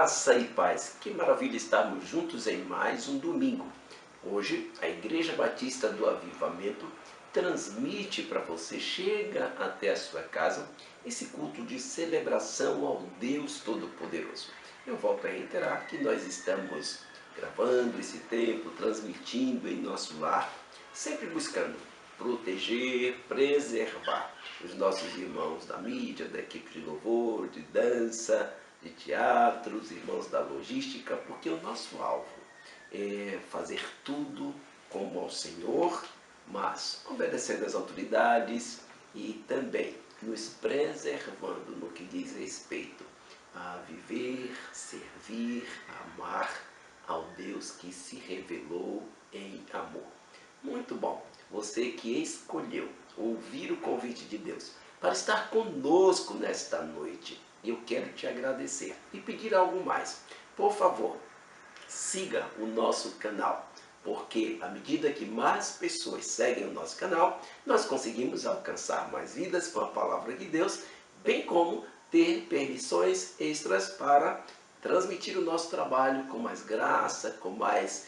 Graça e paz. Que maravilha estarmos juntos em mais um domingo. Hoje, a Igreja Batista do Avivamento transmite para você, chega até a sua casa, esse culto de celebração ao Deus Todo-Poderoso. Eu volto a reiterar que nós estamos gravando esse tempo, transmitindo em nosso lar, sempre buscando proteger, preservar os nossos irmãos da mídia, da equipe de louvor, de dança, de teatro, os irmãos da logística, porque o nosso alvo é fazer tudo como ao Senhor, mas obedecendo às autoridades e também nos preservando no que diz respeito a viver, servir, amar ao Deus que se revelou em amor. Muito bom, você que escolheu ouvir o convite de Deus para estar conosco nesta noite. Eu quero te agradecer e pedir algo mais. Por favor, siga o nosso canal, porque à medida que mais pessoas seguem o nosso canal, nós conseguimos alcançar mais vidas com a palavra de Deus, bem como ter permissões extras para transmitir o nosso trabalho com mais graça, com mais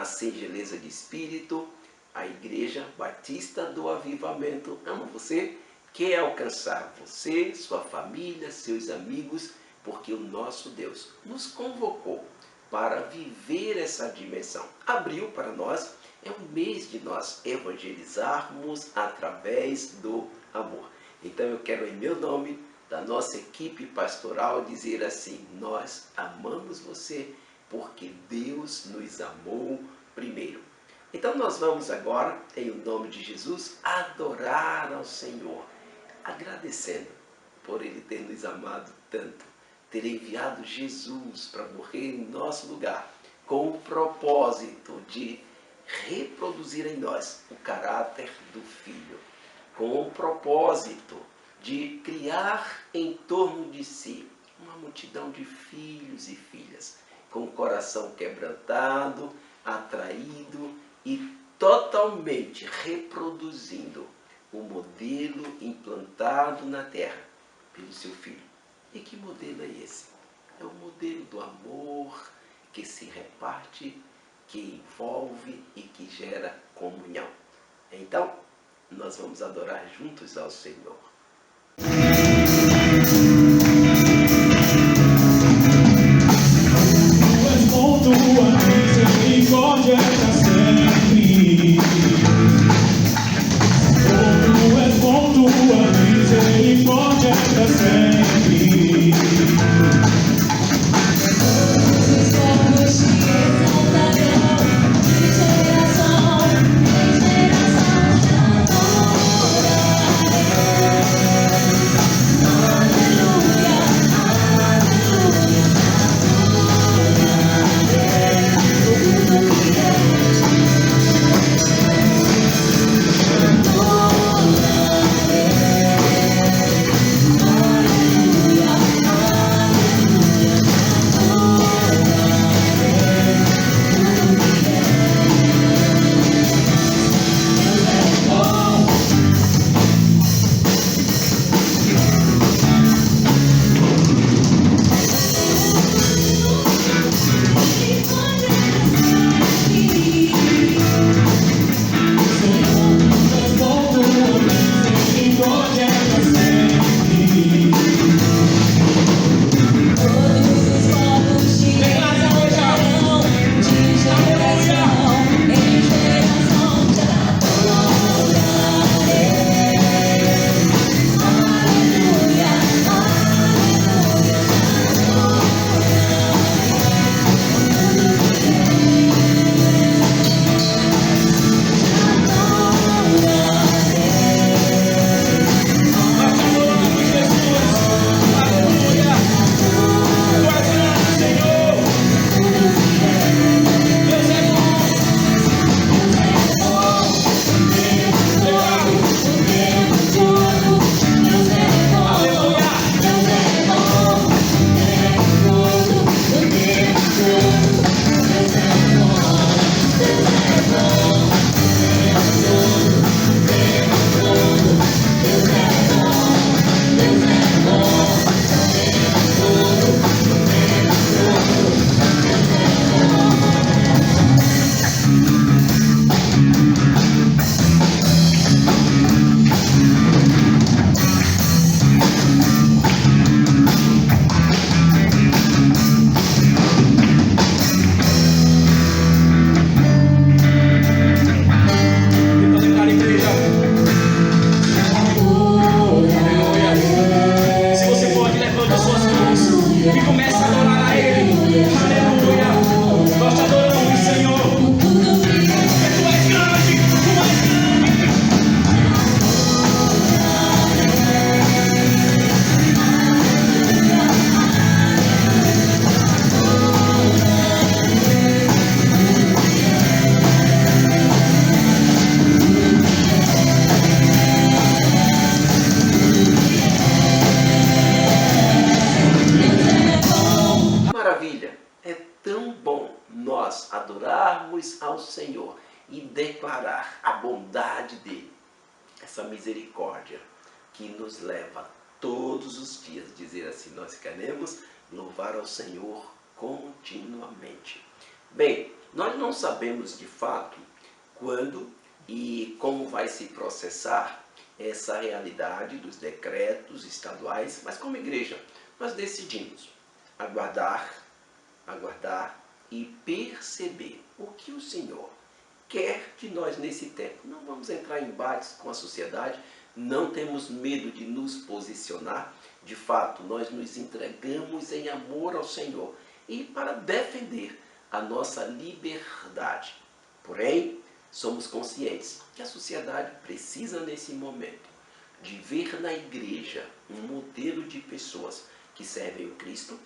singeleza de espírito. A Igreja Batista do Avivamento ama você, quer alcançar você, sua família, seus amigos, porque o nosso Deus nos convocou para viver essa dimensão. Abril para nós é um mês de nós evangelizarmos através do amor. Então eu quero, em meu nome, da nossa equipe pastoral, dizer assim: nós amamos você porque Deus nos amou primeiro. Então nós vamos agora, em nome de Jesus, adorar ao Senhor, agradecendo por Ele ter nos amado tanto, ter enviado Jesus para morrer em nosso lugar, com o propósito de reproduzir em nós o caráter do Filho, com o propósito de criar em torno de si uma multidão de filhos e filhas, com o coração quebrantado, atraído e totalmente reproduzindo o modelo implantado na terra pelo seu Filho. E que modelo é esse? É o modelo do amor que se reparte, que envolve e que gera comunhão. Então, nós vamos adorar juntos ao Senhor. Misericórdia para sempre. Oh, tu és bom, tua misericórdia para sempre. Os povos te exaltarão, de geração te adorarão. tão bom nós adorarmos ao Senhor e declarar a bondade dele, essa misericórdia que nos leva todos os dias, dizer assim, nós queremos louvar ao Senhor continuamente. Bem, nós não sabemos de fato quando e como vai se processar essa realidade dos decretos estaduais, mas como igreja nós decidimos aguardar e perceber o que o Senhor quer de nós nesse tempo. Não vamos entrar em embates com a sociedade, não temos medo de nos posicionar. De fato, nós nos entregamos em amor ao Senhor e para defender a nossa liberdade. Porém, somos conscientes que a sociedade precisa nesse momento de ver na igreja um modelo de pessoas que servem o Cristo,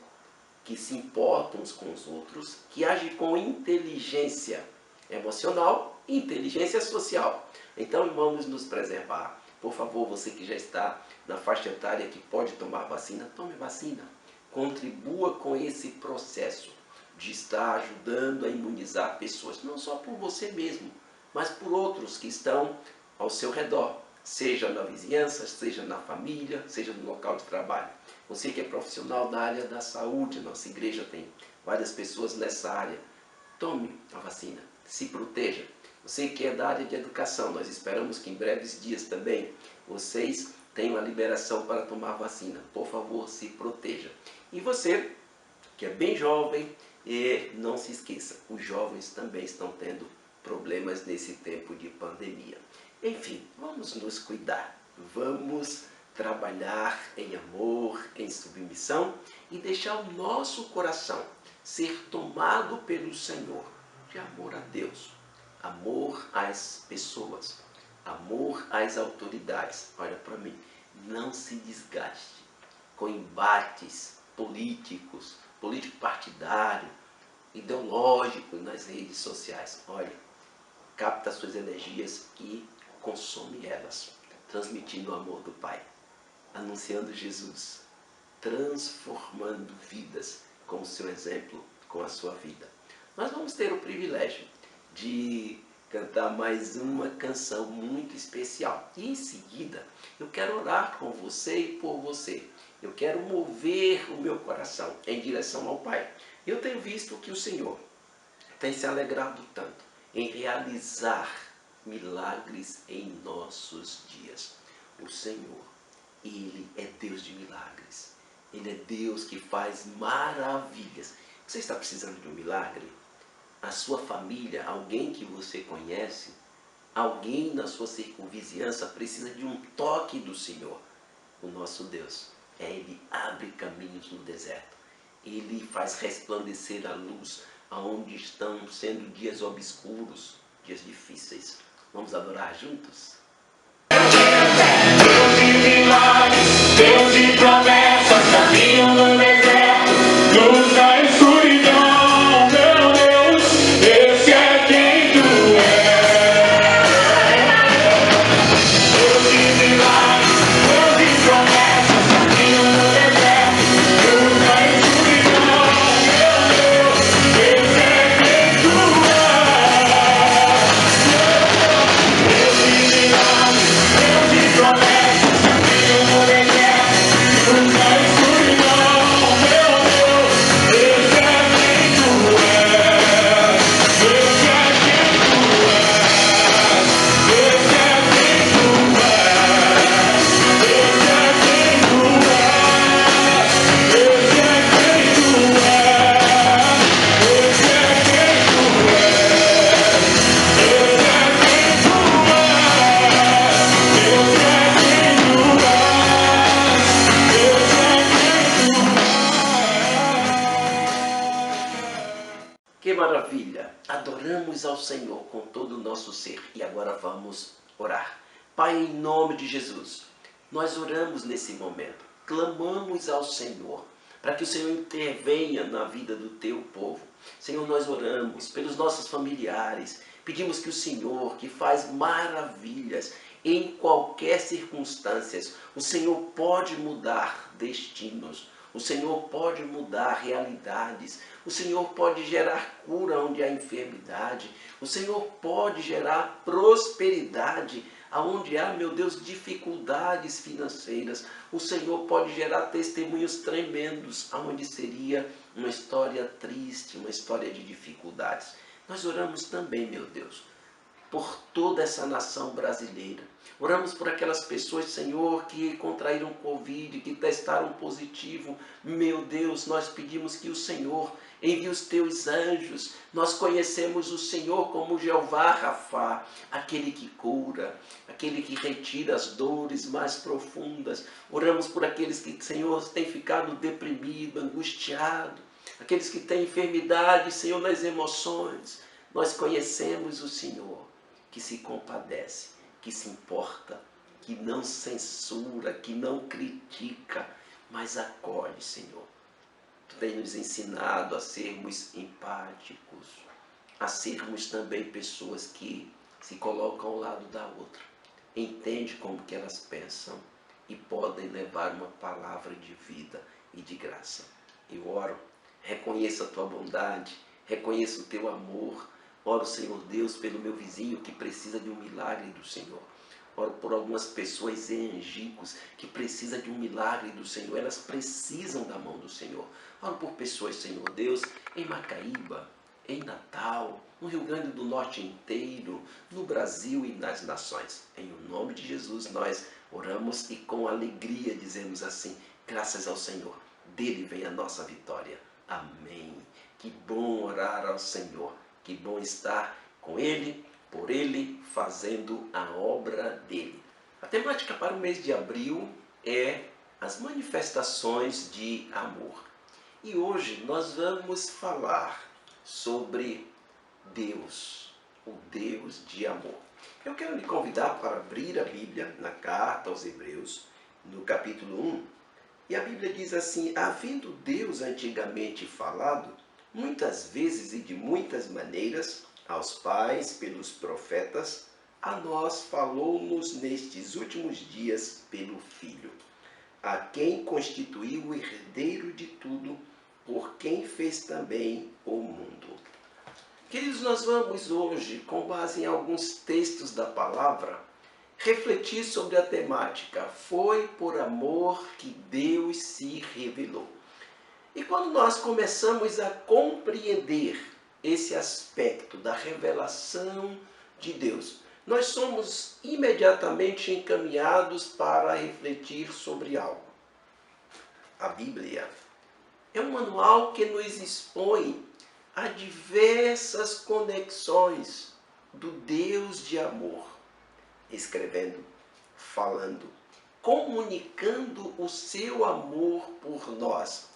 que se importam uns com os outros, que agem com inteligência emocional e inteligência social. Então vamos nos preservar. Por favor, você que já está na faixa etária que pode tomar vacina, tome vacina. Contribua com esse processo de estar ajudando a imunizar pessoas, não só por você mesmo, mas por outros que estão ao seu redor, seja na vizinhança, seja na família, seja no local de trabalho. Você que é profissional da área da saúde, nossa igreja tem várias pessoas nessa área, tome a vacina, se proteja. Você que é da área de educação, nós esperamos que em breves dias também vocês tenham a liberação para tomar vacina. Por favor, se proteja. E você que é bem jovem, não se esqueça, os jovens também estão tendo problemas nesse tempo de pandemia. Enfim, vamos nos cuidar, vamos trabalhar em amor, em submissão e deixar o nosso coração ser tomado pelo Senhor de amor a Deus, amor às pessoas, amor às autoridades. Olha para mim, não se desgaste com embates político partidário, ideológico nas redes sociais. Olha, capta suas energias e consome elas, transmitindo o amor do Pai, anunciando Jesus, transformando vidas com o seu exemplo, com a sua vida. Nós vamos ter o privilégio de cantar mais uma canção muito especial. E em seguida, eu quero orar com você e por você. Eu quero mover o meu coração em direção ao Pai. Eu tenho visto que o Senhor tem se alegrado tanto em realizar milagres em nossos dias. O Senhor, Ele é Deus de milagres. Ele é Deus que faz maravilhas. Você está precisando de um milagre? A sua família, alguém que você conhece, alguém na sua circunvizinhança precisa de um toque do Senhor. O nosso Deus, Ele abre caminhos no deserto. Ele faz resplandecer a luz aonde estão sendo dias obscuros, dias difíceis. Vamos adorar juntos? Deus de milagres, Deus de promessas, caminho no deserto, luz na escuridão, meu Deus, esse é quem tu és. Deus de milagres, Deus de promessas, caminho no deserto, luz na escuridão, meu Deus, esse é quem tu és. Deus de milagres, Deus de promessas, caminho no deserto, luz na escuridão, meu Deus, esse é quem tu és. Esse é quem tu és. Esse é quem tu és. Esse é quem tu és. Esse é quem tu és. Esse é quem tu és. Esse é quem tu és. Esse é quem tu és. Esse é Que maravilha! Adoramos ao Senhor com todo o nosso ser. E agora vamos orar. Pai, em nome de Jesus, nós oramos nesse momento. Clamamos ao Senhor para que o Senhor intervenha na vida do teu povo. Senhor, nós oramos pelos nossos familiares. Pedimos que o Senhor, que faz maravilhas em qualquer circunstância, o Senhor pode mudar destinos. O Senhor pode mudar realidades. O Senhor pode gerar cura onde há enfermidade. O Senhor pode gerar prosperidade aonde há, meu Deus, dificuldades financeiras. O Senhor pode gerar testemunhos tremendos aonde seria uma história triste, uma história de dificuldades. Nós oramos também, meu Deus, por toda essa nação brasileira. Oramos por aquelas pessoas, Senhor, que contraíram Covid, que testaram positivo. Meu Deus, nós pedimos que o Senhor envie os teus anjos. Nós conhecemos o Senhor como Jeová Rafá, aquele que cura, aquele que retira as dores mais profundas. Oramos por aqueles que, Senhor, têm ficado deprimido, angustiado, aqueles que têm enfermidade, Senhor, nas emoções. Nós conhecemos o Senhor, que se compadece, que se importa, que não censura, que não critica, mas acolhe, Senhor. Tu tens nos ensinado a sermos empáticos, a sermos também pessoas que se colocam ao lado da outra, entende como que elas pensam e podem levar uma palavra de vida e de graça. Eu oro, reconheço a tua bondade, reconheço o teu amor. Oro, Senhor Deus, pelo meu vizinho que precisa de um milagre do Senhor. Oro por algumas pessoas em Angicos que precisam de um milagre do Senhor. Elas precisam da mão do Senhor. Oro por pessoas, Senhor Deus, em Macaíba, em Natal, no Rio Grande do Norte inteiro, no Brasil e nas nações. Em nome de Jesus nós oramos e com alegria dizemos assim: graças ao Senhor, dele vem a nossa vitória. Amém. Que bom orar ao Senhor. Que bom estar com Ele, por Ele, fazendo a obra dEle. A temática para o mês de abril é as manifestações de amor. E hoje nós vamos falar sobre Deus, o Deus de amor. Eu quero lhe convidar para abrir a Bíblia na carta aos Hebreus, no capítulo 1. E a Bíblia diz assim: havendo Deus antigamente falado, muitas vezes e de muitas maneiras, aos pais pelos profetas, a nós falou-nos nestes últimos dias pelo Filho, a quem constituiu o herdeiro de tudo, por quem fez também o mundo. Queridos, nós vamos hoje, com base em alguns textos da palavra, refletir sobre a temática Foi por amor que Deus se revelou. E quando nós começamos a compreender esse aspecto da revelação de Deus, nós somos imediatamente encaminhados para refletir sobre algo. A Bíblia é um manual que nos expõe a diversas conexões do Deus de amor, escrevendo, falando, comunicando o seu amor por nós.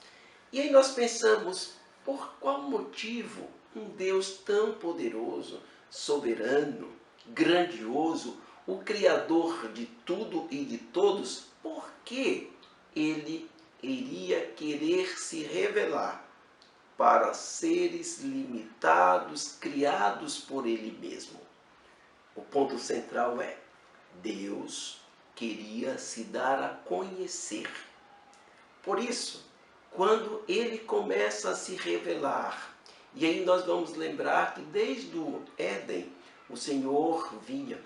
E aí nós pensamos, por qual motivo um Deus tão poderoso, soberano, grandioso, o Criador de tudo e de todos, por que Ele iria querer se revelar para seres limitados, criados por Ele mesmo? O ponto central é, Deus queria se dar a conhecer. Por isso, quando Ele começa a se revelar, e aí nós vamos lembrar que desde o Éden, o Senhor vinha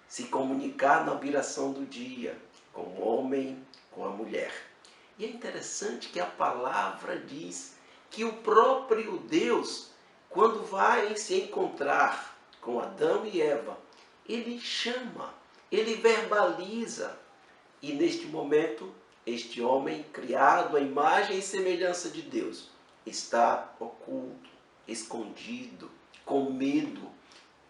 se comunicar na viração do dia, com o homem, com a mulher. E é interessante que a palavra diz que o próprio Deus, quando vai se encontrar com Adão e Eva, Ele chama, Ele verbaliza. E neste momento, este homem, criado à imagem e semelhança de Deus, está oculto, escondido, com medo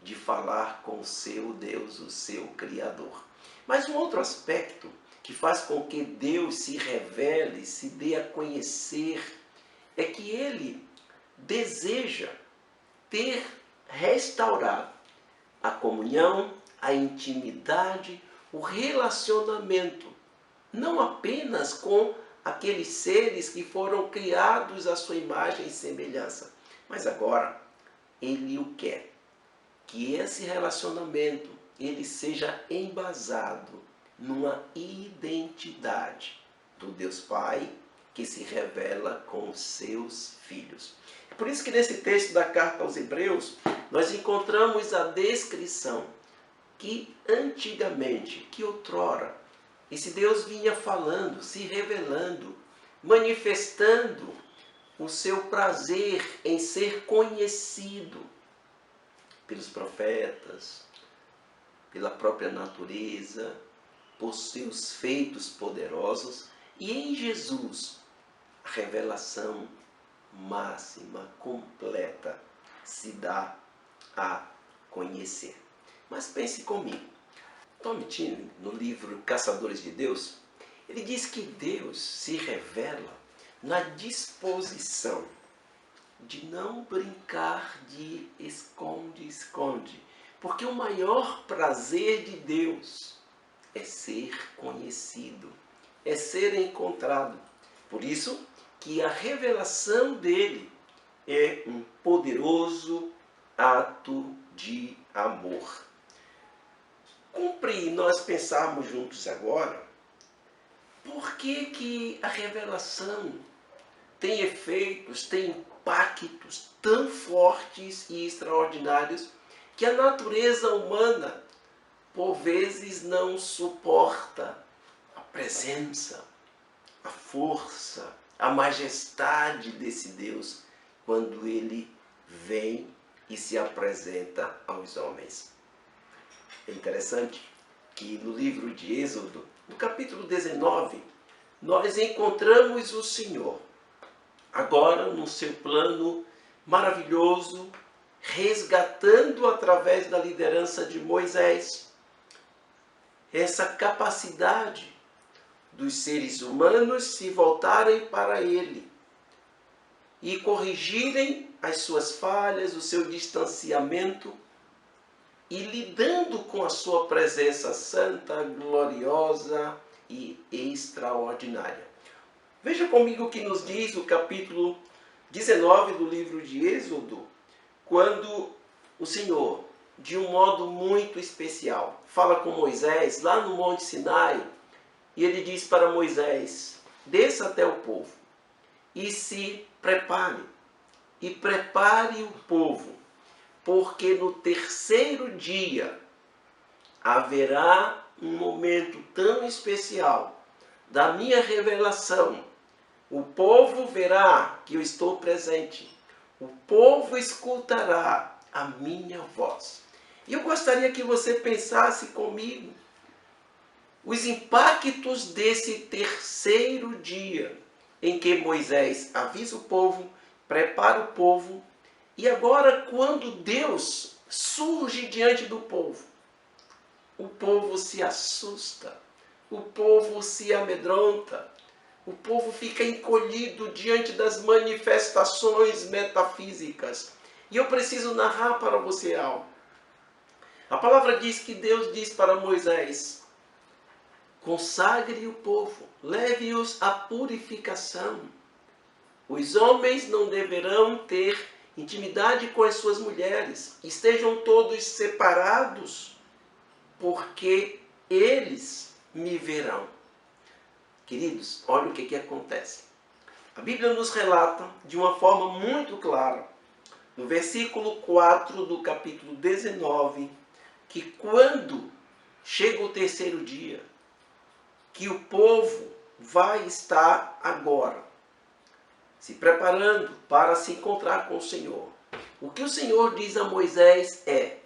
de falar com o seu Deus, o seu Criador. Mas um outro aspecto que faz com que Deus se revele, se dê a conhecer, é que Ele deseja ter restaurado a comunhão, a intimidade, o relacionamento, não apenas com aqueles seres que foram criados à sua imagem e semelhança, mas agora Ele o quer, que esse relacionamento ele seja embasado numa identidade do Deus Pai, que se revela com os seus filhos. É por isso que nesse texto da carta aos Hebreus, nós encontramos a descrição que antigamente, que outrora, esse Deus vinha falando, se revelando, manifestando o seu prazer em ser conhecido pelos profetas, pela própria natureza, por seus feitos poderosos, e em Jesus a revelação máxima, completa, se dá a conhecer. Mas pense comigo, Tom Tinley, no livro Caçadores de Deus, ele diz que Deus se revela na disposição de não brincar de esconde-esconde, porque o maior prazer de Deus é ser conhecido, é ser encontrado. Por isso que a revelação dele é um poderoso ato de amor. Cumpre nós pensarmos juntos agora, por que a revelação tem efeitos, tem impactos tão fortes e extraordinários que a natureza humana, por vezes, não suporta a presença, a força, a majestade desse Deus quando ele vem e se apresenta aos homens. É interessante que no livro de Êxodo, no capítulo 19, nós encontramos o Senhor, agora no seu plano maravilhoso, resgatando através da liderança de Moisés essa capacidade dos seres humanos se voltarem para ele e corrigirem as suas falhas, o seu distanciamento, e lidando com a sua presença santa, gloriosa e extraordinária. Veja comigo o que nos diz o capítulo 19 do livro de Êxodo, quando o Senhor, de um modo muito especial, fala com Moisés lá no Monte Sinai, e ele diz para Moisés: desça até o povo e se prepare, e prepare o povo, porque no terceiro dia haverá um momento tão especial da minha revelação. O povo verá que eu estou presente. O povo escutará a minha voz. E eu gostaria que você pensasse comigo os impactos desse terceiro dia em que Moisés avisa o povo, prepara o povo, e agora quando Deus surge diante do povo, o povo se assusta, o povo se amedronta, o povo fica encolhido diante das manifestações metafísicas. E eu preciso narrar para você algo. A palavra diz que Deus diz para Moisés: consagre o povo, leve-os à purificação. Os homens não deverão ter intimidade com as suas mulheres, estejam todos separados, porque eles me verão. Queridos, olha o que acontece. A Bíblia nos relata de uma forma muito clara, no versículo 4 do capítulo 19, que quando chega o terceiro dia, que o povo vai estar agora se preparando para se encontrar com o Senhor. O que o Senhor diz a Moisés é: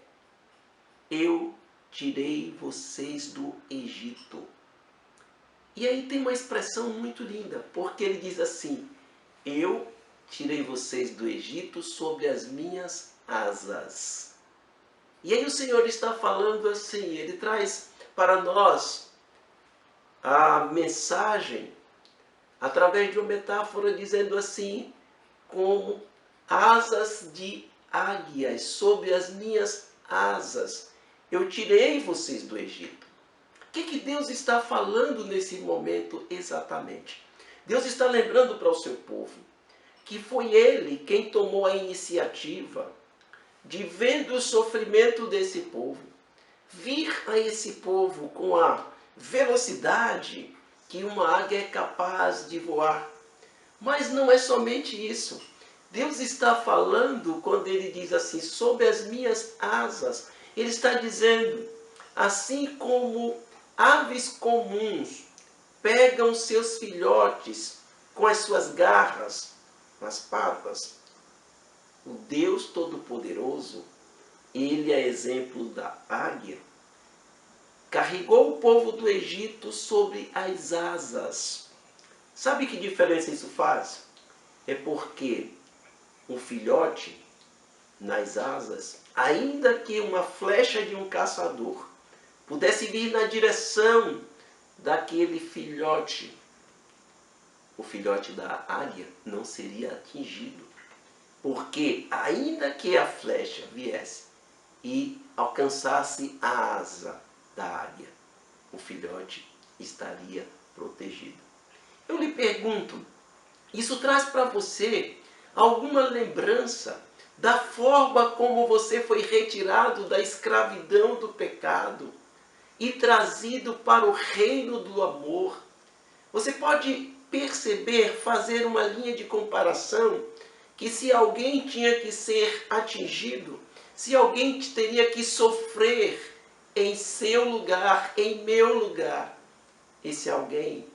eu tirei vocês do Egito. E aí tem uma expressão muito linda, porque ele diz assim: eu tirei vocês do Egito sobre as minhas asas. E aí o Senhor está falando assim, ele traz para nós a mensagem através de uma metáfora dizendo assim, como asas de águias, sobre as minhas asas, eu tirei vocês do Egito. O que Deus está falando nesse momento exatamente? Deus está lembrando para o seu povo que foi Ele quem tomou a iniciativa de, vendo o sofrimento desse povo, vir a esse povo com a velocidade que uma águia é capaz de voar, Mas não é somente isso. Deus está falando quando ele diz assim, sob as minhas asas. Ele está dizendo, assim como aves comuns pegam seus filhotes com as suas garras, nas patas, o Deus Todo-Poderoso, ele é exemplo da águia, carregou o povo do Egito sobre as asas. Sabe que diferença isso faz? É porque um filhote nas asas, ainda que uma flecha de um caçador pudesse vir na direção daquele filhote, o filhote da águia não seria atingido. Porque ainda que a flecha viesse e alcançasse a asa da águia, o filhote estaria protegido. Eu lhe pergunto, isso traz para você alguma lembrança da forma como você foi retirado da escravidão do pecado e trazido para o reino do amor? Você pode perceber, fazer uma linha de comparação, que se alguém tinha que ser atingido, se alguém teria que sofrer em seu lugar, em meu lugar, esse alguém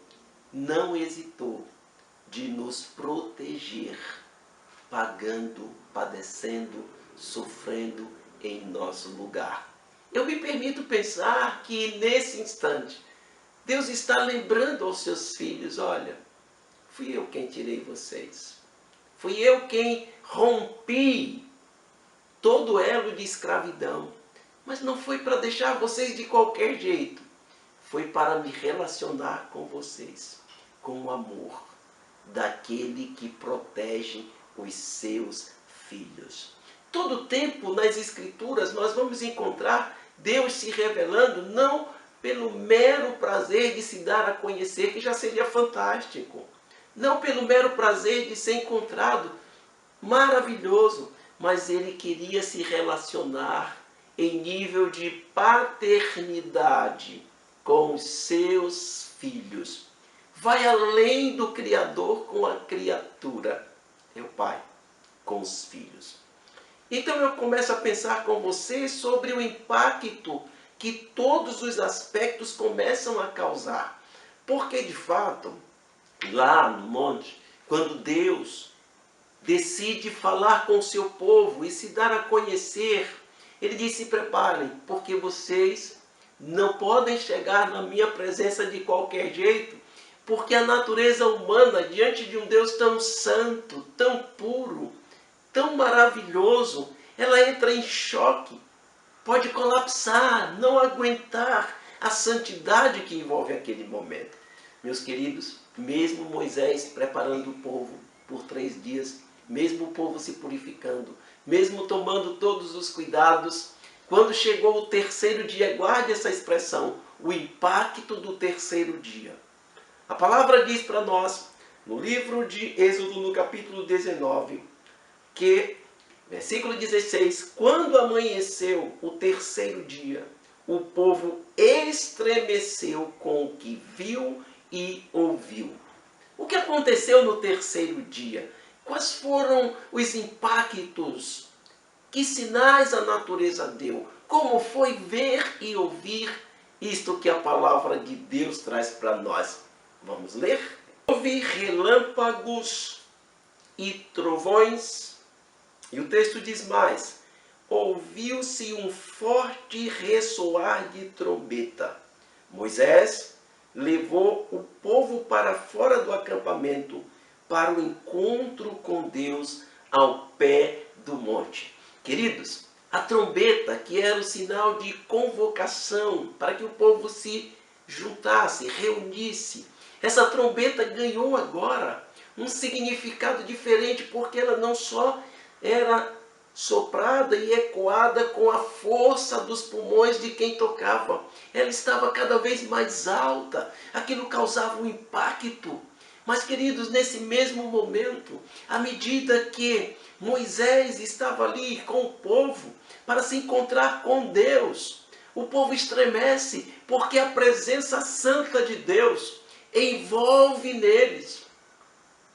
não hesitou de nos proteger, pagando, padecendo, sofrendo em nosso lugar. Eu me permito pensar que nesse instante, Deus está lembrando aos seus filhos, olha, fui eu quem tirei vocês. Fui eu quem rompi todo o elo de escravidão. Mas não foi para deixar vocês de qualquer jeito. Foi para me relacionar com vocês, com o amor daquele que protege os seus filhos. Todo tempo nas Escrituras nós vamos encontrar Deus se revelando, não pelo mero prazer de se dar a conhecer, que já seria fantástico. Não pelo mero prazer de ser encontrado, maravilhoso, mas ele queria se relacionar em nível de paternidade com os seus filhos. Vai além do Criador com a criatura, é o Pai com os filhos. Então eu começo a pensar com você sobre o impacto que todos os aspectos começam a causar. Porque de fato, lá no monte, quando Deus decide falar com o seu povo e se dar a conhecer, ele diz, se preparem, porque vocês não podem chegar na minha presença de qualquer jeito, porque a natureza humana, diante de um Deus tão santo, tão puro, tão maravilhoso, ela entra em choque, pode colapsar, não aguentar a santidade que envolve aquele momento. Meus queridos, mesmo Moisés preparando o povo por 3 dias, mesmo o povo se purificando, mesmo tomando todos os cuidados, quando chegou o 3º dia, guarde essa expressão, o impacto do 3º dia. A palavra diz para nós, no livro de Êxodo, no capítulo 19, que, versículo 16, quando amanheceu o 3º dia, o povo estremeceu com o que viu e ouviu. O que aconteceu no 3º dia? Quais foram os impactos? Que sinais a natureza deu? Como foi ver e ouvir isto que a palavra de Deus traz para nós? Vamos ler? Houve relâmpagos e trovões, e o texto diz mais, ouviu-se um forte ressoar de trombeta. Moisés levou o povo para fora do acampamento, para o encontro com Deus ao pé do monte. Queridos, a trombeta, que era o sinal de convocação, para que o povo se juntasse, reunisse, essa trombeta ganhou agora um significado diferente, porque ela não só era soprada e ecoada com a força dos pulmões de quem tocava, ela estava cada vez mais alta, aquilo causava um impacto. Mas, queridos, nesse mesmo momento, à medida que Moisés estava ali com o povo para se encontrar com Deus, o povo estremece, porque a presença santa de Deus envolve neles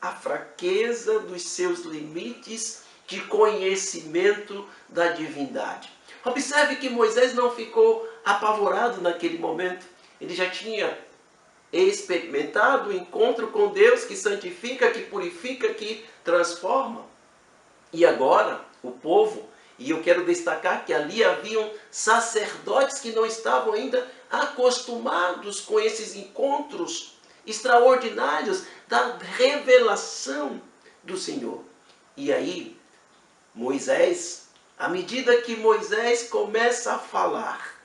a fraqueza dos seus limites de conhecimento da divindade. Observe que Moisés não ficou apavorado naquele momento. Ele já tinha experimentado o encontro com Deus que santifica, que purifica, que transforma. E agora, o povo, e eu quero destacar que ali haviam sacerdotes que não estavam ainda acostumados com esses encontros extraordinários da revelação do Senhor. E aí, Moisés, à medida que Moisés começa a falar,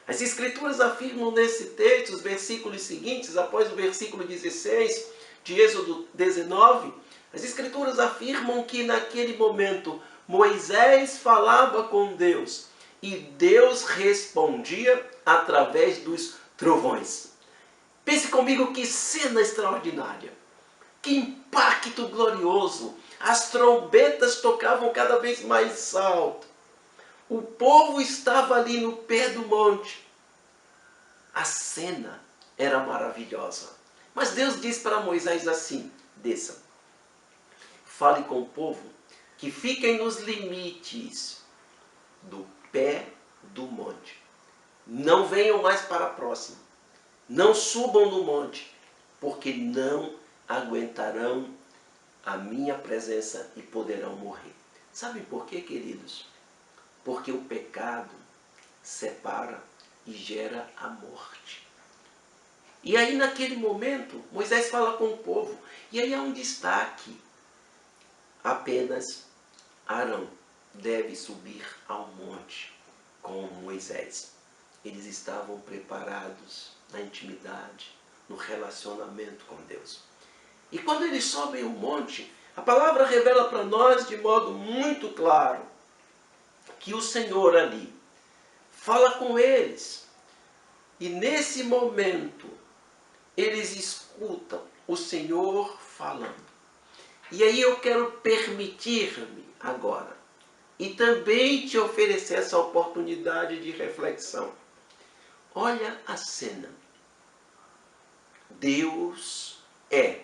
as Escrituras afirmam nesse texto, os versículos seguintes, após o versículo 16 de Êxodo 19, as Escrituras afirmam que naquele momento Moisés falava com Deus e Deus respondia através dos trovões. Pense comigo que cena extraordinária, que impacto glorioso. As trombetas tocavam cada vez mais alto. O povo estava ali no pé do monte. A cena era maravilhosa. Mas Deus disse para Moisés assim: desça, fale com o povo que fiquem nos limites do pé do monte. Não venham mais para próximo. Não subam no monte, porque não aguentarão a minha presença e poderão morrer. Sabem por quê, queridos? Porque o pecado separa e gera a morte. E aí naquele momento, Moisés fala com o povo. E aí há um destaque. Apenas Arão deve subir ao monte com Moisés. Eles estavam preparados na intimidade, no relacionamento com Deus. E quando eles sobem o monte, a palavra revela para nós de modo muito claro que o Senhor ali fala com eles. E nesse momento, eles escutam o Senhor falando. E aí eu quero permitir-me agora, e também te oferecer essa oportunidade de reflexão. Olha a cena. Deus é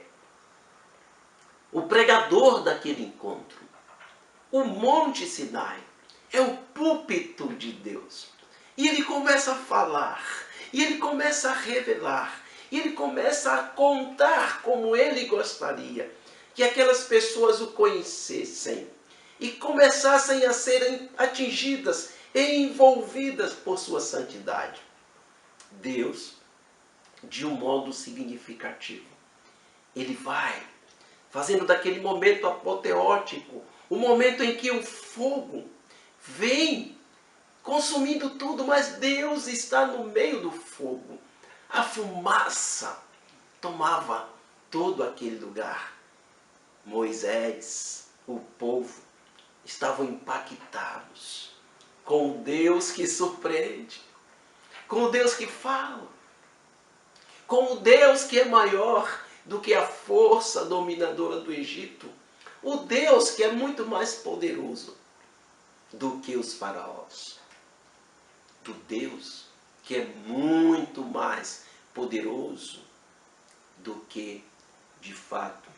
o pregador daquele encontro. O Monte Sinai é o púlpito de Deus. E ele começa a falar, e ele começa a revelar, e ele começa a contar como ele gostaria que aquelas pessoas o conhecessem e começassem a serem atingidas e envolvidas por sua santidade. Deus, de um modo significativo, ele vai fazendo daquele momento apoteótico, o momento em que o fogo vem consumindo tudo, mas Deus está no meio do fogo. A fumaça tomava todo aquele lugar. Moisés, o povo, estavam impactados com o Deus que surpreende, com o Deus que fala, com o Deus que é maior do que a força dominadora do Egito, o Deus que é muito mais poderoso do que os faraós, do Deus que é muito mais poderoso do que, de fato,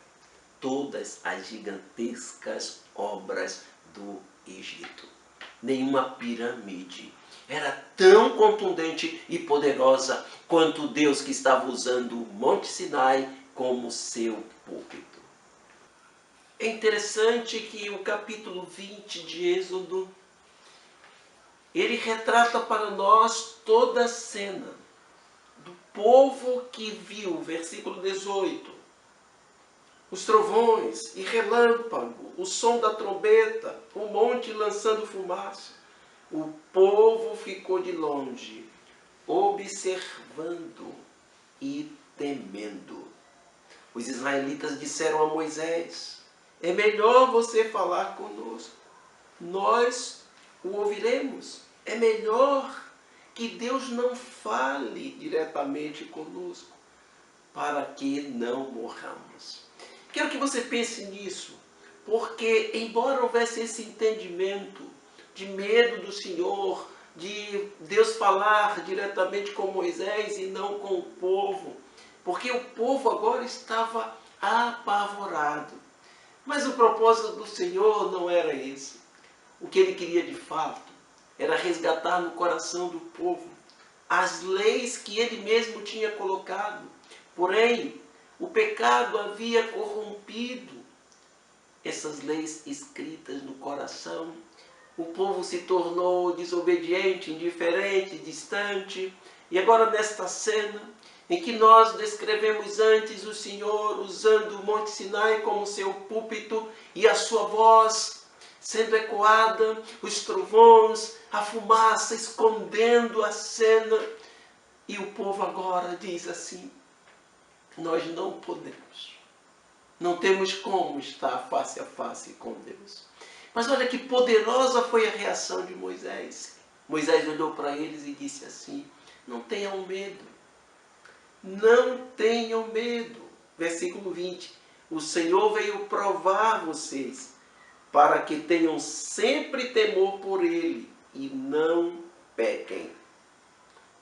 todas as gigantescas obras do Egito. Nenhuma pirâmide era tão contundente e poderosa quanto o Deus que estava usando o Monte Sinai como seu púlpito. É interessante que o capítulo 20 de Êxodo, ele retrata para nós toda a cena do povo que viu, versículo 18, os trovões e relâmpago, o som da trombeta, o monte lançando fumaça. O povo ficou de longe, observando e temendo. Os israelitas disseram a Moisés: é melhor você falar conosco, nós o ouviremos. É melhor que Deus não fale diretamente conosco, para que não morramos. Quero que você pense nisso, porque embora houvesse esse entendimento de medo do Senhor, de Deus falar diretamente com Moisés e não com o povo, porque o povo agora estava apavorado. Mas o propósito do Senhor não era esse. O que ele queria de fato era resgatar no coração do povo as leis que ele mesmo tinha colocado. Porém, o pecado havia corrompido essas leis escritas no coração. O povo se tornou desobediente, indiferente, distante. E agora nesta cena, em que nós descrevemos antes o Senhor usando o Monte Sinai como seu púlpito e a sua voz sendo ecoada, os trovões, a fumaça escondendo a cena. E o povo agora diz assim: nós não podemos, não temos como estar face a face com Deus. Mas olha que poderosa foi a reação de Moisés. Moisés olhou para eles e disse assim: não tenham medo, não tenham medo. Versículo 20, o Senhor veio provar vocês, para que tenham sempre temor por Ele e não pequem.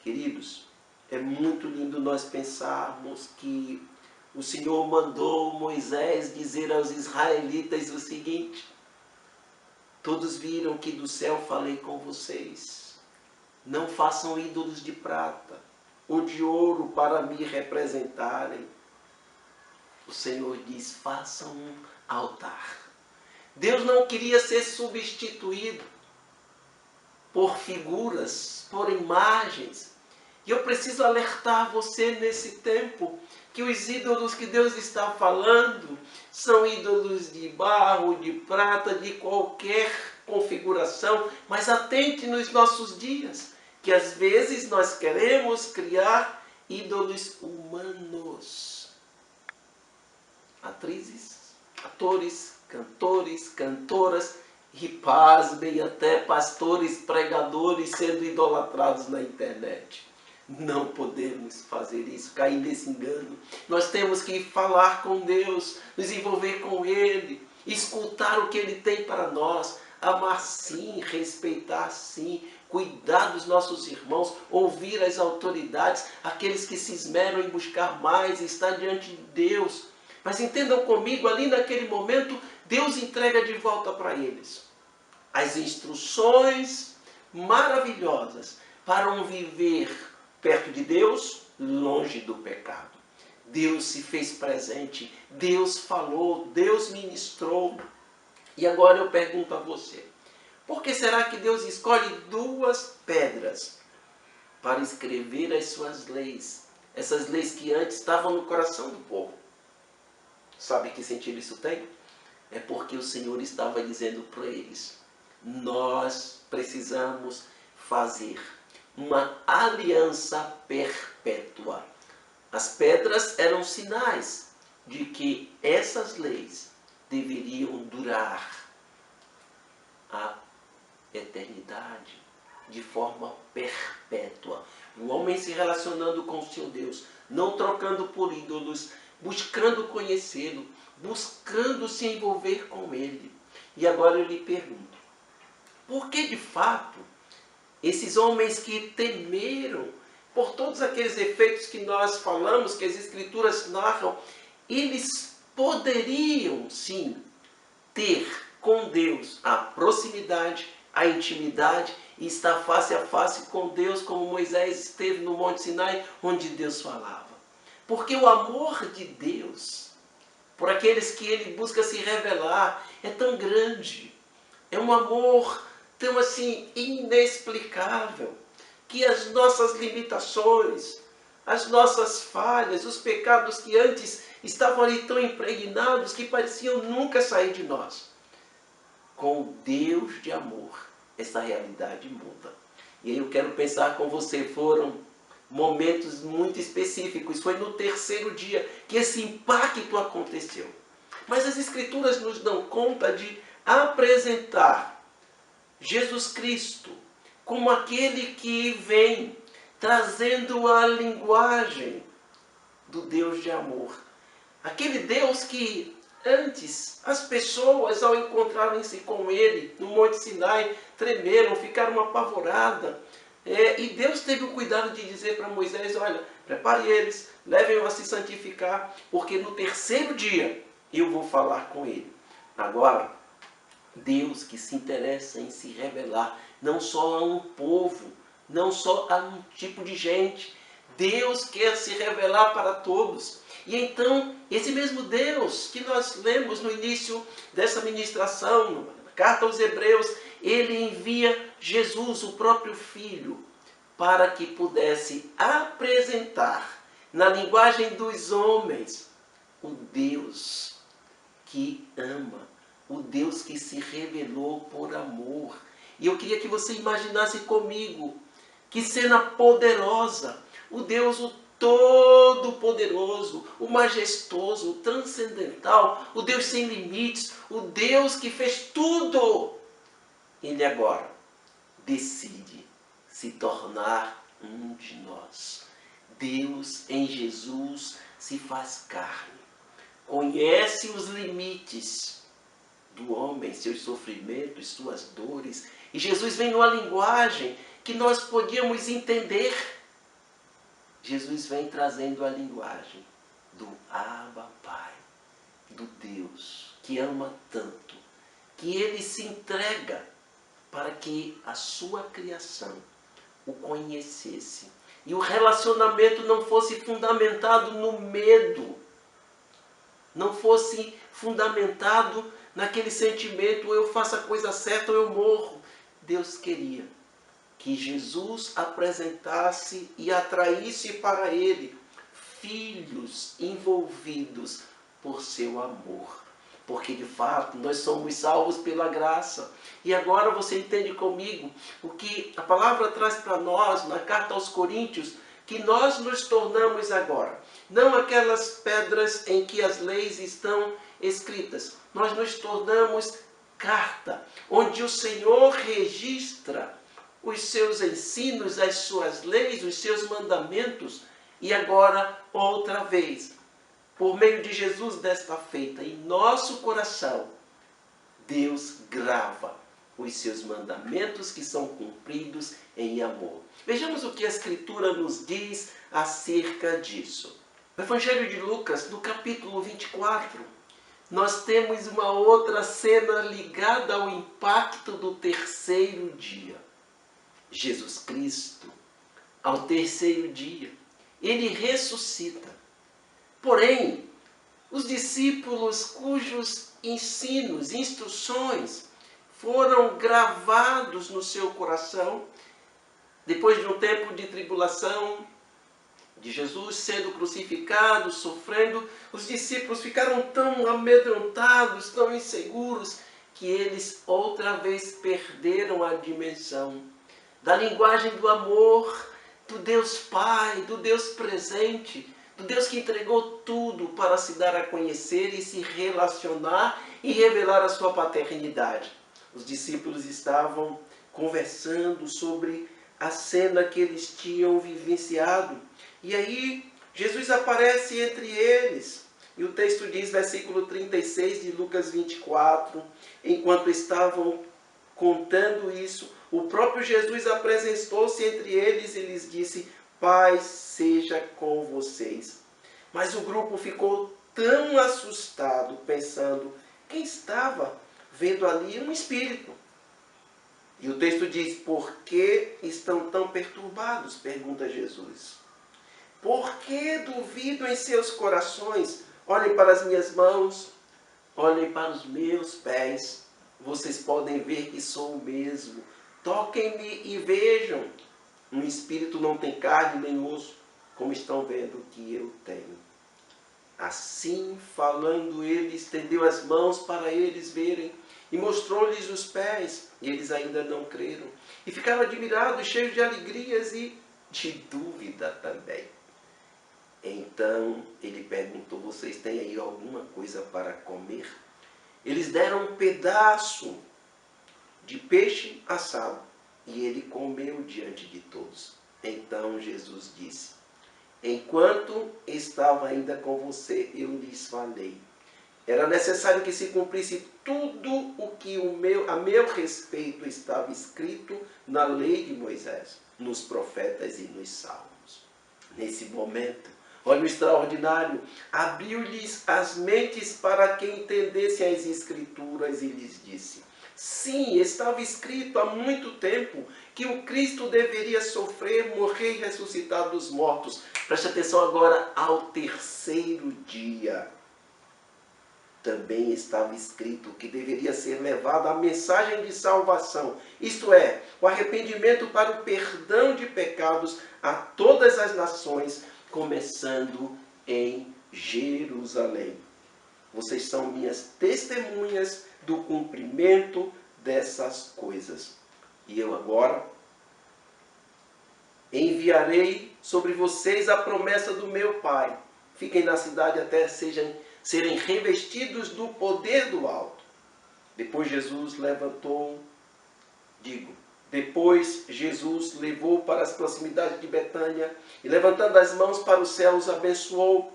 Queridos, é muito lindo nós pensarmos que o Senhor mandou Moisés dizer aos israelitas o seguinte: todos viram que do céu falei com vocês. Não façam ídolos de prata ou de ouro para me representarem. O Senhor diz: façam um altar. Deus não queria ser substituído por figuras, por imagens. E eu preciso alertar você nesse tempo que os ídolos que Deus está falando são ídolos de barro, de prata, de qualquer configuração. Mas atente nos nossos dias, que às vezes nós queremos criar ídolos humanos. Atrizes, atores, cantores, cantoras e, pasmem, até pastores, pregadores sendo idolatrados na internet. Não podemos fazer isso, cair nesse engano. Nós temos que falar com Deus, nos envolver com Ele, escutar o que Ele tem para nós, amar sim, respeitar sim, cuidar dos nossos irmãos, ouvir as autoridades, aqueles que se esmeram em buscar mais e estar diante de Deus. Mas entendam comigo, ali naquele momento, Deus entrega de volta para eles as instruções maravilhosas para um viver perto de Deus, longe do pecado. Deus se fez presente, Deus falou, Deus ministrou. E agora eu pergunto a você, por que será que Deus escolhe duas pedras para escrever as suas leis? Essas leis que antes estavam no coração do povo. Sabe que sentido isso tem? É porque o Senhor estava dizendo para eles: nós precisamos fazer uma aliança perpétua. As pedras eram sinais de que essas leis deveriam durar a eternidade, de forma perpétua. O homem se relacionando com o seu Deus, não trocando por ídolos, buscando conhecê-lo, buscando se envolver com Ele. E agora eu lhe pergunto, por que de fato esses homens que temeram, por todos aqueles efeitos que nós falamos, que as Escrituras narram, eles poderiam sim ter com Deus a proximidade, a intimidade e estar face a face com Deus, como Moisés esteve no Monte Sinai, onde Deus falava? Porque o amor de Deus por aqueles que Ele busca se revelar é tão grande, é um amor tão assim inexplicável, que as nossas limitações, as nossas falhas, os pecados que antes estavam ali tão impregnados que pareciam nunca sair de nós, com o Deus de amor, essa realidade muda. E aí eu quero pensar com você, foram momentos muito específicos, foi no terceiro dia que esse impacto aconteceu. Mas as Escrituras nos dão conta de apresentar Jesus Cristo como aquele que vem trazendo a linguagem do Deus de amor. Aquele Deus que antes as pessoas, ao encontrarem-se com Ele no Monte Sinai, tremeram, ficaram apavoradas, E Deus teve o cuidado de dizer para Moisés, olha, prepare eles, levem-o a se santificar, porque no terceiro dia eu vou falar com ele. Agora, Deus que se interessa em se revelar, não só a um povo, não só a um tipo de gente. Deus quer se revelar para todos. E então, esse mesmo Deus que nós lemos no início dessa ministração, na carta aos Hebreus, ele envia Jesus, o próprio Filho, para que pudesse apresentar, na linguagem dos homens, o Deus que ama, o Deus que se revelou por amor. E eu queria que você imaginasse comigo, que cena poderosa, o Deus o Todo-Poderoso, o Majestoso, o Transcendental, o Deus sem limites, o Deus que fez tudo. Ele agora decide se tornar um de nós. Deus em Jesus se faz carne, conhece os limites do homem, seus sofrimentos, suas dores, e Jesus vem numa linguagem que nós podíamos entender. Jesus vem trazendo a linguagem do Abba Pai, do Deus que ama tanto, que ele se entrega para que a sua criação o conhecesse. E o relacionamento não fosse fundamentado no medo, não fosse fundamentado naquele sentimento, ou eu faço a coisa certa ou eu morro. Deus queria que Jesus apresentasse e atraísse para ele filhos envolvidos por seu amor. Porque de fato nós somos salvos pela graça. E agora você entende comigo o que a palavra traz para nós na carta aos Coríntios, que nós nos tornamos agora, não aquelas pedras em que as leis estão escritas. Nós nos tornamos carta, onde o Senhor registra os seus ensinos, as suas leis, os seus mandamentos. E agora, outra vez, por meio de Jesus desta feita, em nosso coração, Deus grava os seus mandamentos que são cumpridos em amor. Vejamos o que a Escritura nos diz acerca disso. No Evangelho de Lucas, no capítulo 24, nós temos uma outra cena ligada ao impacto do terceiro dia. Jesus Cristo, ao terceiro dia, ele ressuscita. Porém, os discípulos cujos ensinos, instruções foram gravados no seu coração, depois de um tempo de tribulação, de Jesus sendo crucificado, sofrendo, os discípulos ficaram tão amedrontados, tão inseguros, que eles outra vez perderam a dimensão da linguagem do amor, do Deus Pai, do Deus presente, do Deus que entregou tudo para se dar a conhecer e se relacionar e revelar a sua paternidade. Os discípulos estavam conversando sobre a cena que eles tinham vivenciado. E aí Jesus aparece entre eles. E o texto diz, versículo 36 de Lucas 24, enquanto estavam contando isso, o próprio Jesus apresentou-se entre eles e lhes disse, paz seja com vocês. Mas o grupo ficou tão assustado, pensando, quem estava vendo ali um espírito? E o texto diz, por que estão tão perturbados? Pergunta Jesus. Por que duvidam em seus corações? Olhem para as minhas mãos, olhem para os meus pés. Vocês podem ver que sou o mesmo. Toquem-me e vejam. Um espírito não tem carne nem osso, como estão vendo que eu tenho. Assim, falando, ele estendeu as mãos para eles verem e mostrou-lhes os pés. E eles ainda não creram. E ficaram admirados, cheios de alegrias e de dúvida também. Então ele perguntou, vocês têm aí alguma coisa para comer? Eles deram um pedaço de peixe assado e ele comeu diante de todos. Então Jesus disse, enquanto estava ainda com você, eu lhes falei Era necessário que se cumprisse tudo o que a meu respeito estava escrito na lei de Moisés, nos profetas e nos salmos. Nesse momento, olha o extraordinário, abriu-lhes as mentes para que entendessem as Escrituras e lhes disse: sim, estava escrito há muito tempo que o Cristo deveria sofrer, morrer e ressuscitar dos mortos. Preste atenção agora, ao terceiro dia. Também estava escrito que deveria ser levada a mensagem de salvação, isto é, o arrependimento para o perdão de pecados a todas as nações, começando em Jerusalém. Vocês são minhas testemunhas do cumprimento dessas coisas. E eu agora enviarei sobre vocês a promessa do meu Pai. Fiquem na cidade até serem revestidos do poder do alto. Depois Jesus levou para as proximidades de Betânia e, levantando as mãos para os céus, abençoou.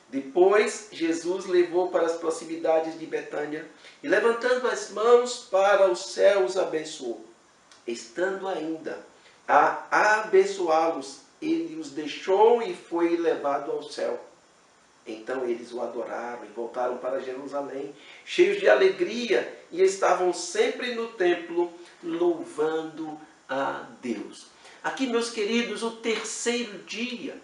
Depois Jesus levou para as proximidades de Betânia e, levantando as mãos para os céus, abençoou. Estando ainda a abençoá-los, ele os deixou e foi levado ao céu. Então eles o adoraram e voltaram para Jerusalém, cheios de alegria, e estavam sempre no templo, louvando a Deus. Aqui, meus queridos, o terceiro dia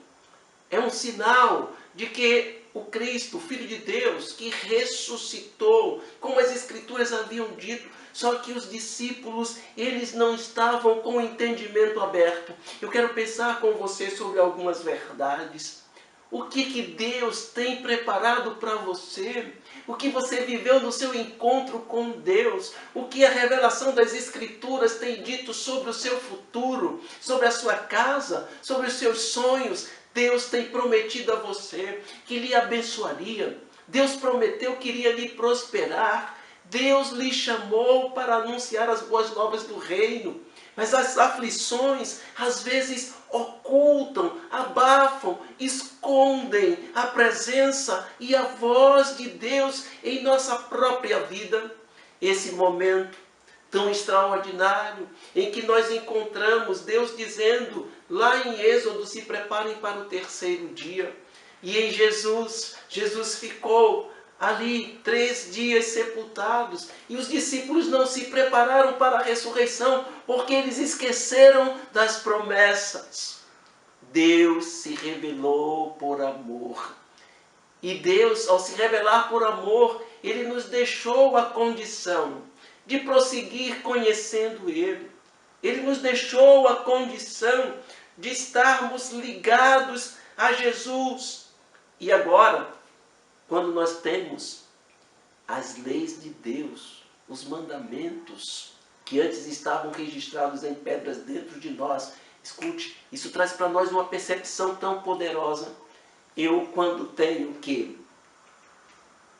é um sinal de que o Cristo, o Filho de Deus, que ressuscitou, como as Escrituras haviam dito, só que os discípulos, eles não estavam com o entendimento aberto. Eu quero pensar com você sobre algumas verdades. O que Deus tem preparado para você? O que você viveu no seu encontro com Deus? O que a revelação das Escrituras tem dito sobre o seu futuro? Sobre a sua casa? Sobre os seus sonhos? Deus tem prometido a você que lhe abençoaria. Deus prometeu que iria lhe prosperar. Deus lhe chamou para anunciar as boas novas do reino. Mas as aflições, às vezes, ocultam, abafam, escondem a presença e a voz de Deus em nossa própria vida. Esse momento tão extraordinário em que nós encontramos Deus dizendo lá em Êxodo: se preparem para o terceiro dia. E em Jesus ficou ali 3 dias sepultados, e os discípulos não se prepararam para a ressurreição, porque eles esqueceram das promessas. Deus se revelou por amor. E Deus, ao se revelar por amor, Ele nos deixou a condição de prosseguir conhecendo Ele. Ele nos deixou a condição de estarmos ligados a Jesus. E agora, quando nós temos as leis de Deus, os mandamentos, que antes estavam registrados em pedras dentro de nós, escute, isso traz para nós uma percepção tão poderosa. Eu, quando tenho que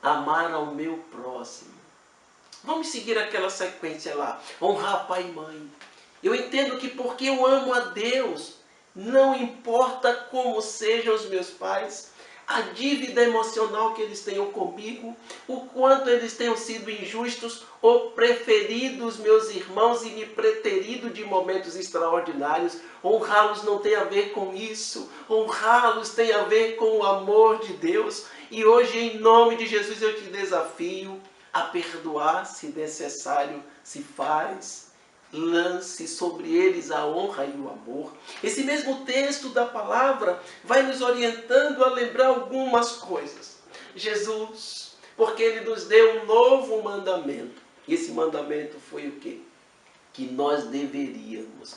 amar ao meu próximo, vamos seguir aquela sequência lá, honrar pai e mãe. Eu entendo que porque eu amo a Deus, não importa como sejam os meus pais, a dívida emocional que eles tenham comigo, o quanto eles tenham sido injustos ou preferido os meus irmãos e me preterido de momentos extraordinários, honrá-los não tem a ver com isso, honrá-los tem a ver com o amor de Deus. E hoje, em nome de Jesus, eu te desafio a perdoar, se necessário, se faz. Lance sobre eles a honra e o amor. Esse mesmo texto da palavra vai nos orientando a lembrar algumas coisas. Jesus, porque Ele nos deu um novo mandamento. E esse mandamento foi o quê? Que nós deveríamos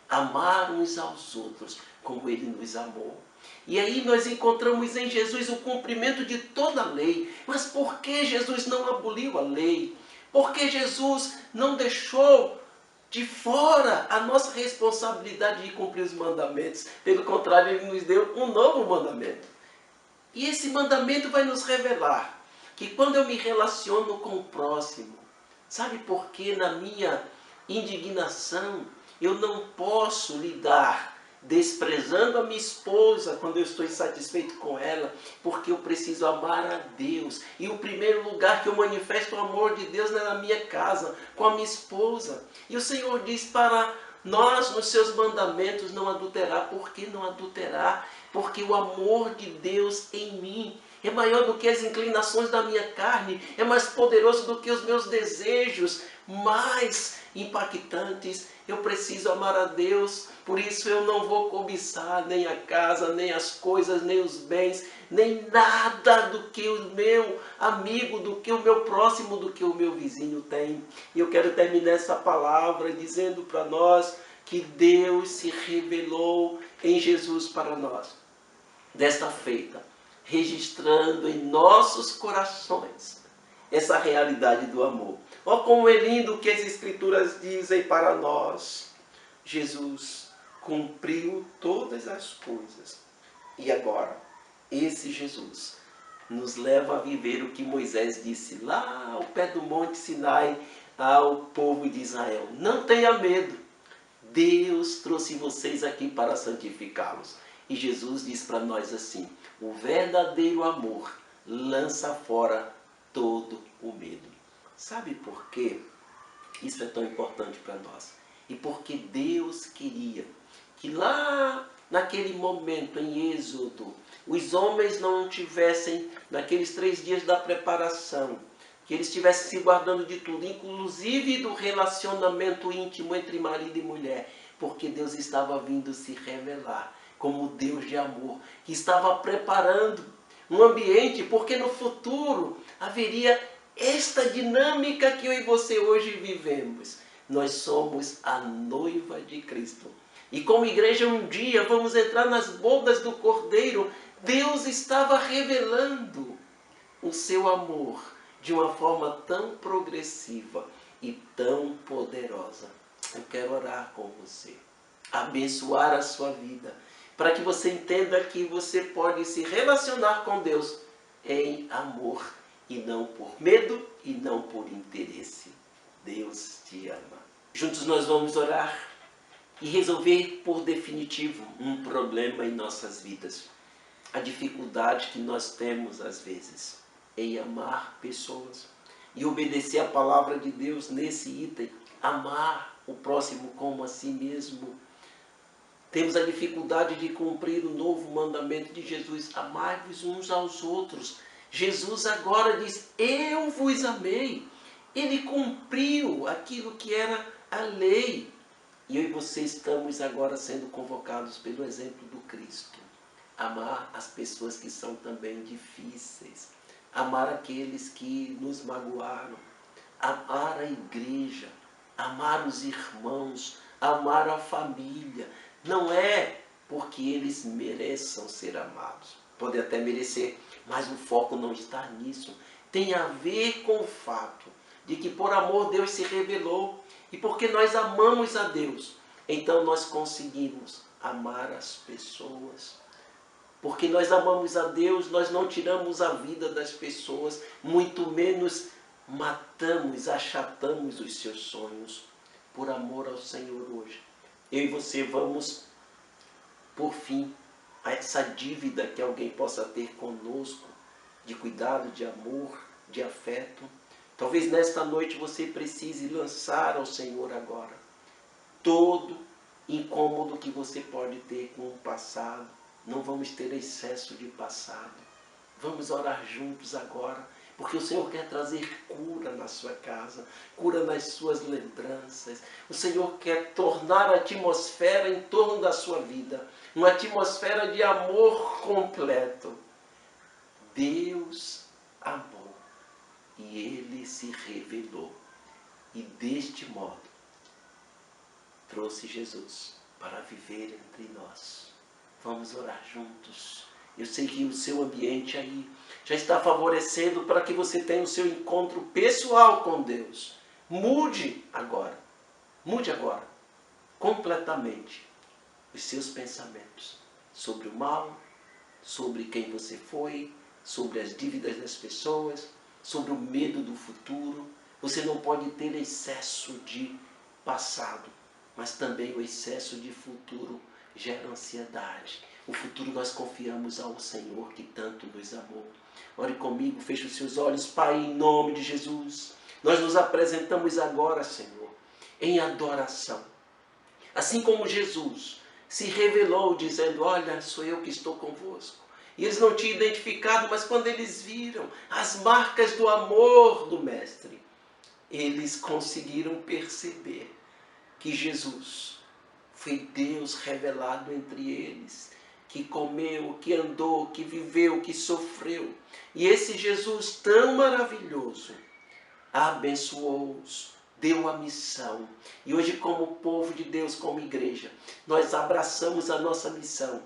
amar uns aos outros como Ele nos amou. E aí nós encontramos em Jesus o cumprimento de toda a lei. Mas por que Jesus não aboliu a lei? Por que Jesus não deixou de fora a nossa responsabilidade de cumprir os mandamentos? Pelo contrário, Ele nos deu um novo mandamento. E esse mandamento vai nos revelar que quando eu me relaciono com o próximo, sabe por que na minha indignação eu não posso lhe dar desprezando a minha esposa quando eu estou insatisfeito com ela, porque eu preciso amar a Deus. E o primeiro lugar que eu manifesto o amor de Deus é na minha casa, com a minha esposa. E o Senhor diz para nós, nos seus mandamentos, não adulterar. Por que não adulterar? Porque o amor de Deus em mim é maior do que as inclinações da minha carne, é mais poderoso do que os meus desejos, mais impactantes. Eu preciso amar a Deus, por isso eu não vou cobiçar nem a casa, nem as coisas, nem os bens, nem nada do que o meu amigo, do que o meu próximo, do que o meu vizinho tem. E eu quero terminar essa palavra dizendo para nós que Deus se revelou em Jesus para nós, desta feita, registrando em nossos corações essa realidade do amor. Ó, como é lindo o que as Escrituras dizem para nós. Jesus cumpriu todas as coisas. E agora, esse Jesus nos leva a viver o que Moisés disse lá ao pé do Monte Sinai ao povo de Israel. Não tenha medo. Deus trouxe vocês aqui para santificá-los. E Jesus diz para nós assim: o verdadeiro amor lança fora todo o medo. Sabe por quê isso é tão importante para nós? E porque Deus queria que lá naquele momento em Êxodo, os homens não tivessem, naqueles 3 dias da preparação, que eles estivessem se guardando de tudo, inclusive do relacionamento íntimo entre marido e mulher, porque Deus estava vindo se revelar como Deus de amor, que estava preparando um ambiente, porque no futuro haveria esta dinâmica que eu e você hoje vivemos. Nós somos a noiva de Cristo. E como igreja um dia vamos entrar nas bodas do Cordeiro. Deus estava revelando o seu amor de uma forma tão progressiva e tão poderosa. Eu quero orar com você, abençoar a sua vida, para que você entenda que você pode se relacionar com Deus em amor, e não por medo e não por interesse. Deus te ama. Juntos nós vamos orar e resolver por definitivo um problema em nossas vidas. A dificuldade que nós temos às vezes em amar pessoas e obedecer a palavra de Deus nesse item, amar o próximo como a si mesmo. Temos a dificuldade de cumprir o novo mandamento de Jesus: amai-vos uns aos outros. Jesus agora diz: eu vos amei. Ele cumpriu aquilo que era a lei. E eu e você estamos agora sendo convocados pelo exemplo do Cristo. Amar as pessoas que são também difíceis. Amar aqueles que nos magoaram. Amar a igreja. Amar os irmãos. Amar a família. Não é porque eles mereçam ser amados. Podem até merecer, mas o foco não está nisso. Tem a ver com o fato de que por amor Deus se revelou. E porque nós amamos a Deus, então nós conseguimos amar as pessoas. Porque nós amamos a Deus, nós não tiramos a vida das pessoas, muito menos matamos, achatamos os seus sonhos. Por amor ao Senhor hoje, eu e você vamos, por fim, a essa dívida que alguém possa ter conosco, de cuidado, de amor, de afeto. Talvez nesta noite você precise lançar ao Senhor agora todo incômodo que você pode ter com o passado. Não vamos ter excesso de passado. Vamos orar juntos agora, porque o Senhor quer trazer cura na sua casa, cura nas suas lembranças. O Senhor quer tornar a atmosfera em torno da sua vida uma atmosfera de amor completo. Deus amou e Ele se revelou. E deste modo trouxe Jesus para viver entre nós. Vamos orar juntos. Eu sei que o seu ambiente aí já está favorecendo para que você tenha o seu encontro pessoal com Deus. Mude agora, completamente os seus pensamentos sobre o mal, sobre quem você foi, sobre as dívidas das pessoas, sobre o medo do futuro. Você não pode ter excesso de passado, mas também o excesso de futuro. gera ansiedade. O futuro nós confiamos ao Senhor que tanto nos amou. Ore comigo, feche os seus olhos, Pai, em nome de Jesus. Nós nos apresentamos agora, Senhor, em adoração. Assim como Jesus se revelou dizendo, olha, sou eu que estou convosco. E eles não tinham identificado, mas quando eles viram as marcas do amor do Mestre, eles conseguiram perceber que Jesus foi Deus revelado entre eles, que comeu, que andou, que viveu, que sofreu. E esse Jesus tão maravilhoso abençoou-os, deu a missão. E hoje, como povo de Deus, como igreja, nós abraçamos a nossa missão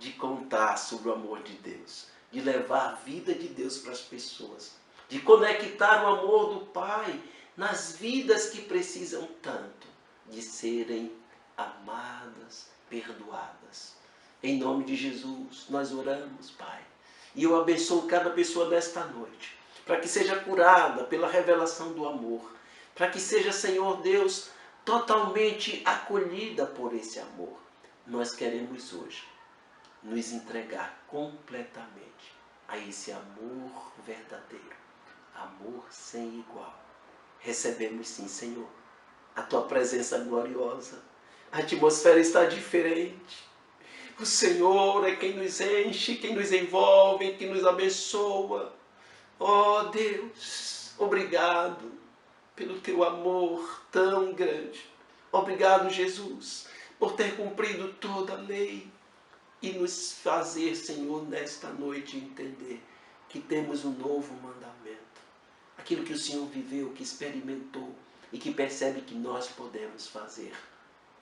de contar sobre o amor de Deus, de levar a vida de Deus para as pessoas, de conectar o amor do Pai nas vidas que precisam tanto de serem amadas, perdoadas. Em nome de Jesus, nós oramos, Pai. E eu abençoo cada pessoa nesta noite, para que seja curada pela revelação do amor, para que seja, Senhor Deus, totalmente acolhida por esse amor. Nós queremos hoje nos entregar completamente a esse amor verdadeiro, amor sem igual. Recebemos sim, Senhor, a Tua presença gloriosa. A atmosfera está diferente. O Senhor é quem nos enche, quem nos envolve, quem nos abençoa. Oh Deus, obrigado pelo Teu amor tão grande. Obrigado, Jesus, por ter cumprido toda a lei e nos fazer, Senhor, nesta noite entender que temos um novo mandamento. Aquilo que o Senhor viveu, que experimentou e que percebe que nós podemos fazer.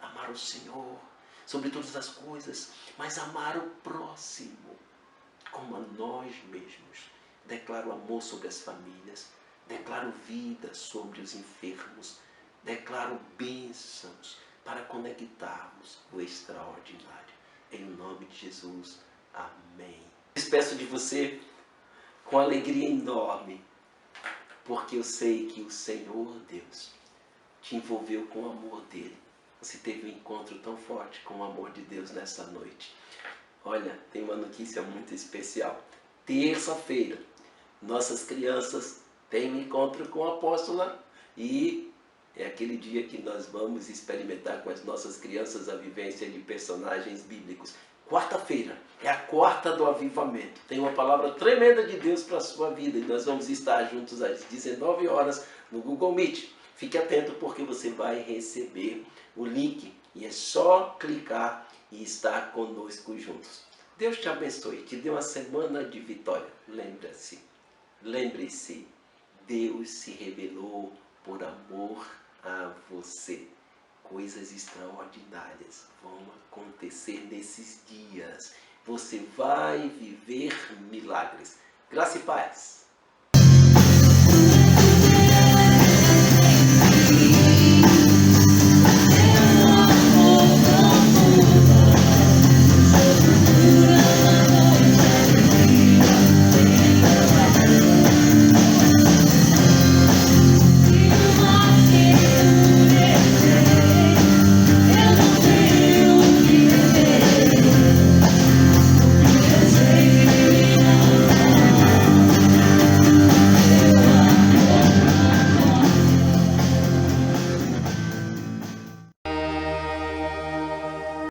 Amar o Senhor sobre todas as coisas, mas amar o próximo como a nós mesmos. Declaro amor sobre as famílias, declaro vida sobre os enfermos, declaro bênçãos para conectarmos o extraordinário. Em nome de Jesus, amém. Despeço de você com alegria enorme, porque eu sei que o Senhor Deus te envolveu com o amor dele. Você teve um encontro tão forte com o amor de Deus nessa noite. Olha, tem uma notícia muito especial. Terça-feira, nossas crianças têm um encontro com a apóstola e é aquele dia que nós vamos experimentar com as nossas crianças a vivência de personagens bíblicos. Quarta-feira é a quarta do avivamento. Tem uma palavra tremenda de Deus para a sua vida e nós vamos estar juntos às 19 horas no Google Meet. Fique atento porque você vai receber o link e é só clicar e estar conosco juntos. Deus te abençoe, te dê uma semana de vitória. Lembre-se, Deus se revelou por amor a você. Coisas extraordinárias vão acontecer nesses dias. Você vai viver milagres. Graça e paz.